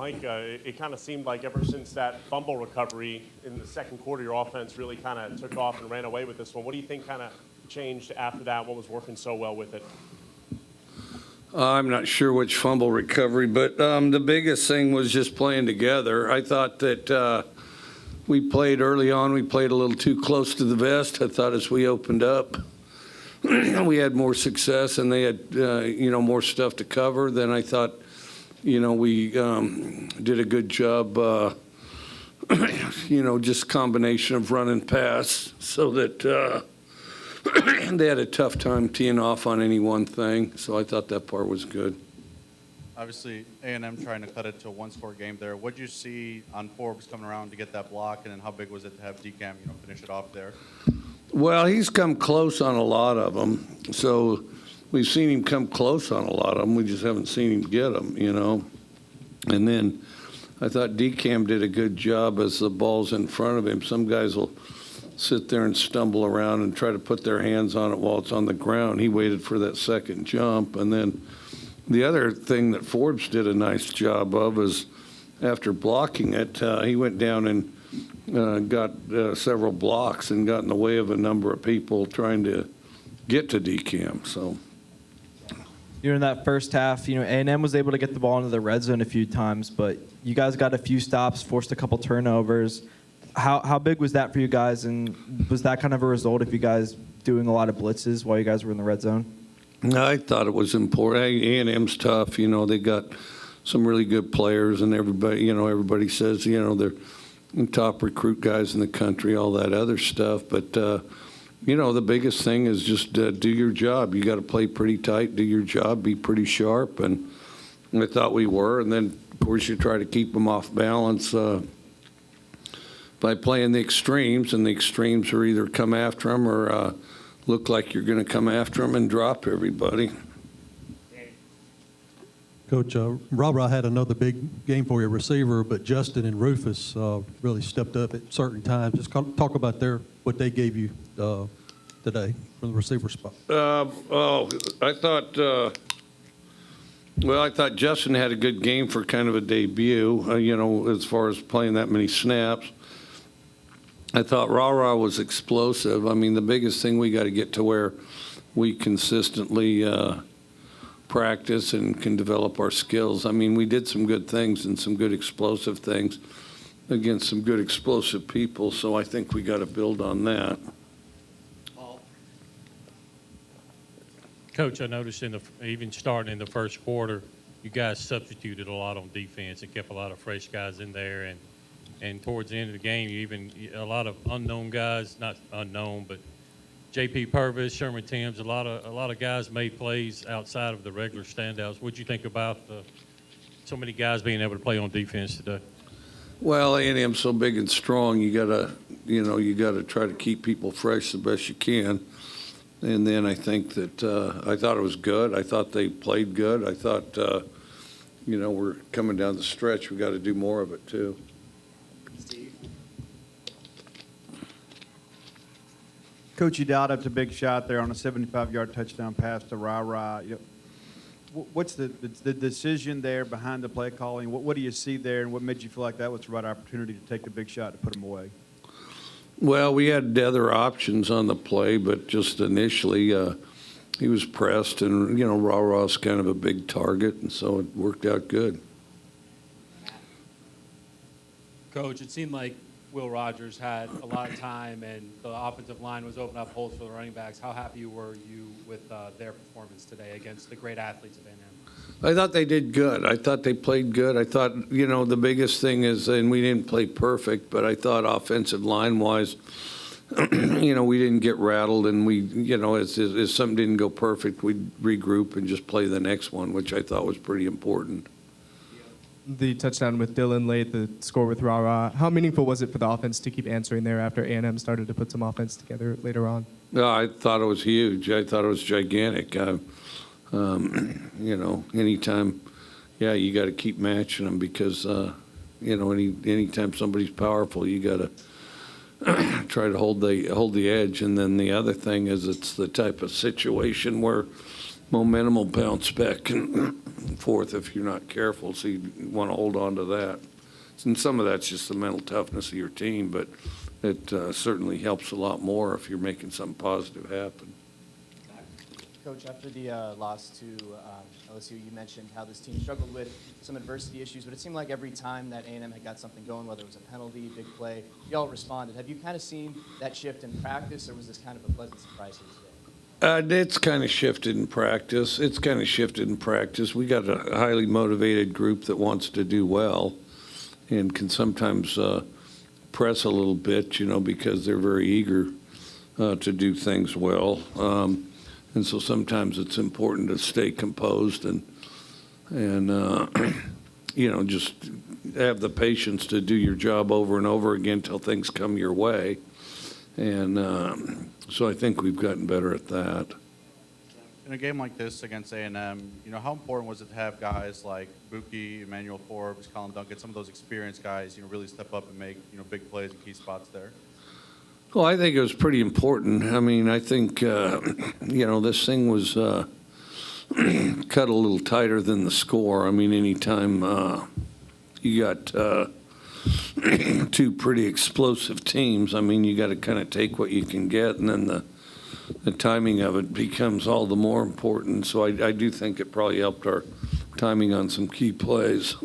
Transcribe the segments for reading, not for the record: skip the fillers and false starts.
Mike, it kind of seemed like ever since that fumble recovery in the second quarter, your offense really kind of took off and ran away with this one. What do you think kind of changed after that? What was working so well with it? I'm not sure which fumble recovery, but the biggest thing was just playing together. I thought that we played early on, we played a little too close to the vest. I thought as we opened up, we had more success and they had, more stuff to cover. Then I thought, we did a good job, just combination of run and pass so that they had a tough time teeing off on any one thing. So I thought that part was good. Obviously, A&M trying to cut it to a one-score game there. What did you see on Forbes coming around to get that block, and then how big was it to have DCAM, finish it off there? Well, he's come close on a lot of them. So we've seen him come close on a lot of them. We just haven't seen him get them, And then I thought DCAM did a good job as the ball's in front of him. Some guys will sit there and stumble around and try to put their hands on it while it's on the ground. He waited for that second jump. And then the other thing that Forbes did a nice job of is after blocking it, he went down and got several blocks and got in the way of a number of people trying to get to DCAM. So in that first half, A&M was able to get the ball into the red zone a few times, but you guys got a few stops, forced a couple turnovers. How big was that for you guys, and was that kind of a result of you guys doing a lot of blitzes while you guys were in the red zone? I thought it was important. A&M's tough. They got some really good players, and everybody says, they're top recruit guys in the country, all that other stuff. But, the biggest thing is just do your job. You got to play pretty tight, do your job, be pretty sharp. And I thought we were. And then, of course, you try to keep them off balance by playing the extremes, and the extremes are either come after them or look like you're going to come after them and drop everybody. Coach, Robert had another big game for your receiver, but Justin and Rufus really stepped up at certain times. Just talk about what they gave you today from the receiver spot. I thought Justin had a good game for kind of a debut, as far as playing that many snaps. I thought Ra was explosive. I mean, the biggest thing we got to get to where we consistently practice and can develop our skills. I mean, we did some good things and some good explosive things against some good explosive people, so I think we got to build on that. Coach, I noticed even starting in the first quarter, you guys substituted a lot on defense and kept a lot of fresh guys in there, and towards the end of the game, a lot of unknown guys, not unknown, but J.P. Purvis, Sherman Timms, a lot of guys made plays outside of the regular standouts. What'd you think about so many guys being able to play on defense today? Well, A&M's so big and strong, you gotta try to keep people fresh the best you can. And then I think that I thought it was good. I thought they played good. I thought, we're coming down the stretch. We got to do more of it too. Coach, you dialed up a big shot there on a 75-yard touchdown pass to Ra. What's the decision there behind the play calling? What do you see there, and what made you feel like that was the right opportunity to take the big shot to put him away? Well, we had other options on the play, but just initially he was pressed, and, Ra-Ra's kind of a big target, and so it worked out good. Coach, it seemed like Will Rogers had a lot of time, and the offensive line was opening up holes for the running backs. How happy were you with their performance today against the great athletes of A&M? I thought they did good. I thought they played good. I thought, the biggest thing is, and we didn't play perfect, but I thought offensive line-wise, we didn't get rattled, and we, if something didn't go perfect, we'd regroup and just play the next one, which I thought was pretty important. The touchdown with Dylan late, the score with Ra. How meaningful was it for the offense to keep answering there after A&M started to put some offense together later on? No, I thought it was huge. I thought it was gigantic. Anytime, you got to keep matching them because, anytime somebody's powerful, you got to try to hold the edge. And then the other thing is it's the type of situation where momentum will bounce back and forth if you're not careful. So you want to hold on to that. And some of that's just the mental toughness of your team, but it certainly helps a lot more if you're making something positive happen. Coach, after the loss to LSU, you mentioned how this team struggled with some adversity issues, but it seemed like every time that A&M had got something going, whether it was a penalty, big play, y'all responded. Have you kind of seen that shift in practice, or was this kind of a pleasant surprise for today? It's kind of shifted in practice. We got a highly motivated group that wants to do well and can sometimes press a little bit, because they're very eager to do things well. And so sometimes it's important to stay composed and just have the patience to do your job over and over again till things come your way. And so I think we've gotten better at that. In a game like this against A&M, how important was it to have guys like Buki, Emmanuel Forbes, Colin Duncan, some of those experienced guys, really step up and make, big plays in key spots there? Well, I think it was pretty important. I mean, I think, this thing was cut a little tighter than the score. I mean, anytime you got two pretty explosive teams, I mean, you got to kind of take what you can get, and then the timing of it becomes all the more important. So I do think it probably helped our timing on some key plays.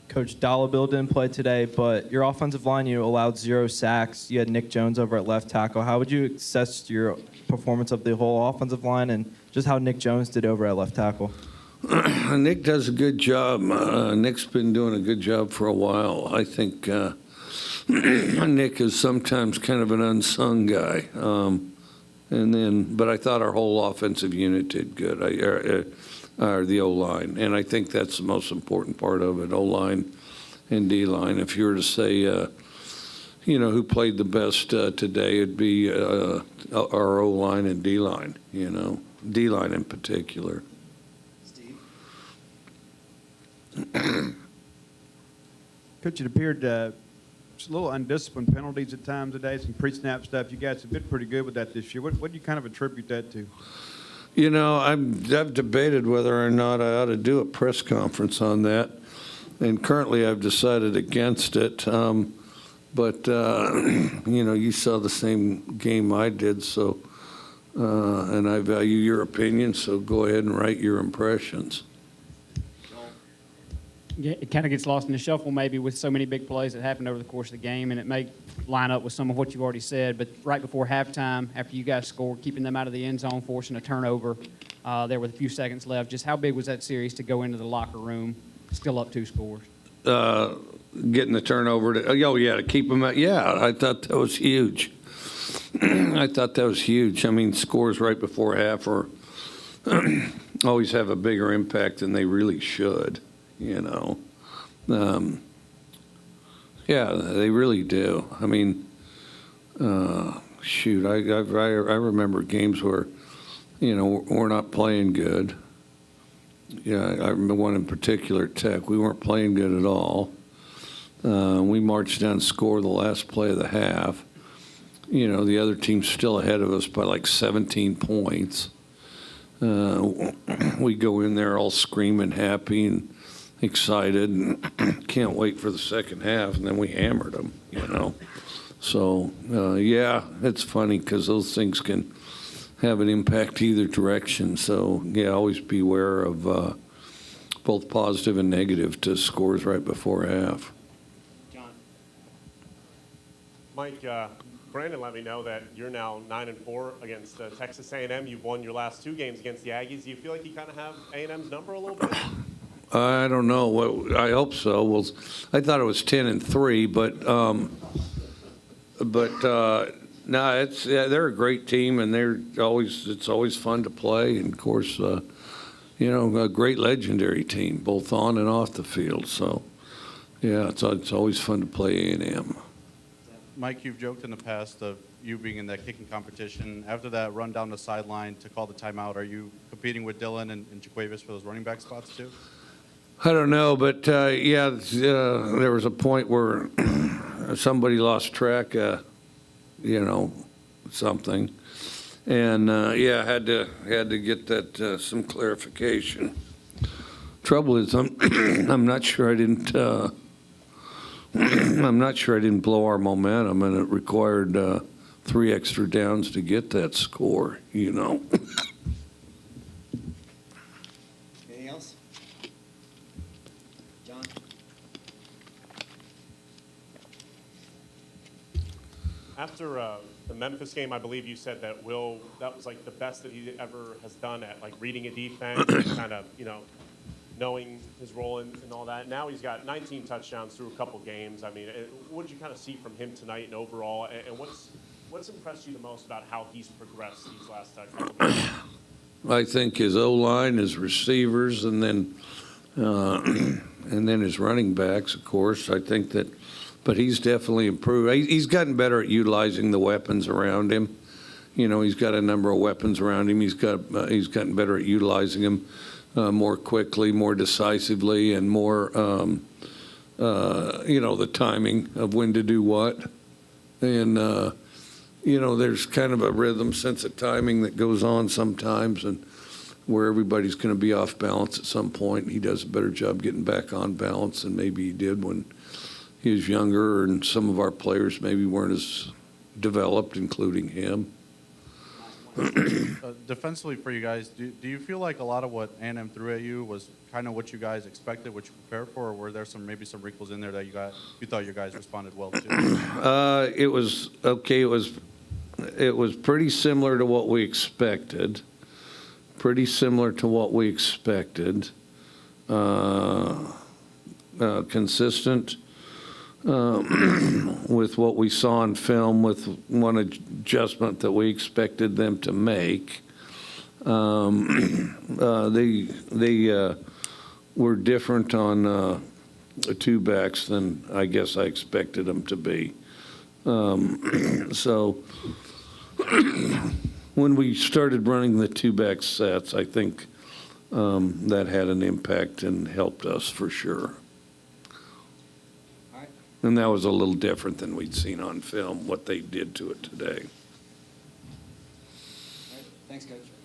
Coach Bill didn't play today, but your offensive line, allowed 0 sacks. You had Nick Jones over at left tackle. How would you assess your performance of the whole offensive line and just how Nick Jones did over at left tackle? Nick does a good job. Nick's been doing a good job for a while. I think Nick is sometimes kind of an unsung guy. But I thought our whole offensive unit did good. Or the O-line, and I think that's the most important part of it, O-line and D-line. If you were to say, who played the best today, it'd be our O-line and D-line, D-line in particular. Steve? Coach, it appeared just a little undisciplined penalties at times today, some pre-snap stuff. You guys have been pretty good with that this year. What do you kind of attribute that to? I've debated whether or not I ought to do a press conference on that, and currently I've decided against it. But you saw the same game I did, so and I value your opinion, so go ahead and write your impressions. Yeah, it kind of gets lost in the shuffle maybe with so many big plays that happened over the course of the game, and it may line up with some of what you've already said. But right before halftime, after you guys scored, keeping them out of the end zone, forcing a turnover there with a few seconds left, just how big was that series to go into the locker room still up 2 scores? Getting the turnover to keep them out. Yeah, I thought that was huge. I mean, scores right before half always have a bigger impact than they really should. Yeah, they really do. I mean, I remember games where, we're not playing good. Yeah, I remember one in particular, Tech. We weren't playing good at all. We marched down and scored the last play of the half. The other team's still ahead of us by like 17 points. We go in there all screaming, happy, and excited, and can't wait for the second half, and then we hammered them, So, it's funny because those things can have an impact either direction. So, always beware of both positive and negative to scores right before half. John? Mike, Brandon let me know that you're now 9-4 against Texas A&M. You've won your last 2 games against the Aggies. Do you feel like you kind of have A&M's number a little bit? I don't know. I hope so. Well, I thought it was 10-3, but no, they're a great team, and it's always fun to play. And of course, a great legendary team, both on and off the field. So, yeah, it's always fun to play A&M. Mike, you've joked in the past of you being in that kicking competition. After that run down the sideline to call the timeout, are you competing with Dylan and Jaquavis for those running back spots too? I don't know, but there was a point where somebody lost track of, something, And, yeah, had to get that, some clarification. Trouble is, I'm not sure I didn't, I'm not sure I didn't blow our momentum, and it required, 3 extra downs to get that score, you know? Anything else? John? After the Memphis game, I believe you said that that was like the best that he ever has done at like reading a defense, and kind of, knowing his role and all that. Now he's got 19 touchdowns through a couple games. I mean, what did you kind of see from him tonight and overall? And what's impressed you the most about how he's progressed these last couple games? I think his O-line, his receivers, and then his running backs, of course. I think that, but he's definitely improved. He's gotten better at utilizing the weapons around him. He's got a number of weapons around him. He's gotten better at utilizing them more quickly, more decisively, and more, the timing of when to do what. And, there's kind of a rhythm, sense of timing that goes on sometimes, and where everybody's going to be off balance at some point. He does a better job getting back on balance than maybe he did when he was younger, and some of our players maybe weren't as developed, including him. Defensively for you guys, do you feel like a lot of what A&M threw at you was kind of what you guys expected, what you prepared for, or were there maybe some wrinkles in there that you thought you guys responded well to? It was okay. It was pretty similar to what we expected. Consistent with what we saw in film, with one adjustment that we expected them to make. They were different on the two backs than I guess I expected them to be. So when we started running the two-back sets, I think that had an impact and helped us for sure. All right. And that was a little different than we'd seen on film, what they did to it today. All right. Thanks, Coach.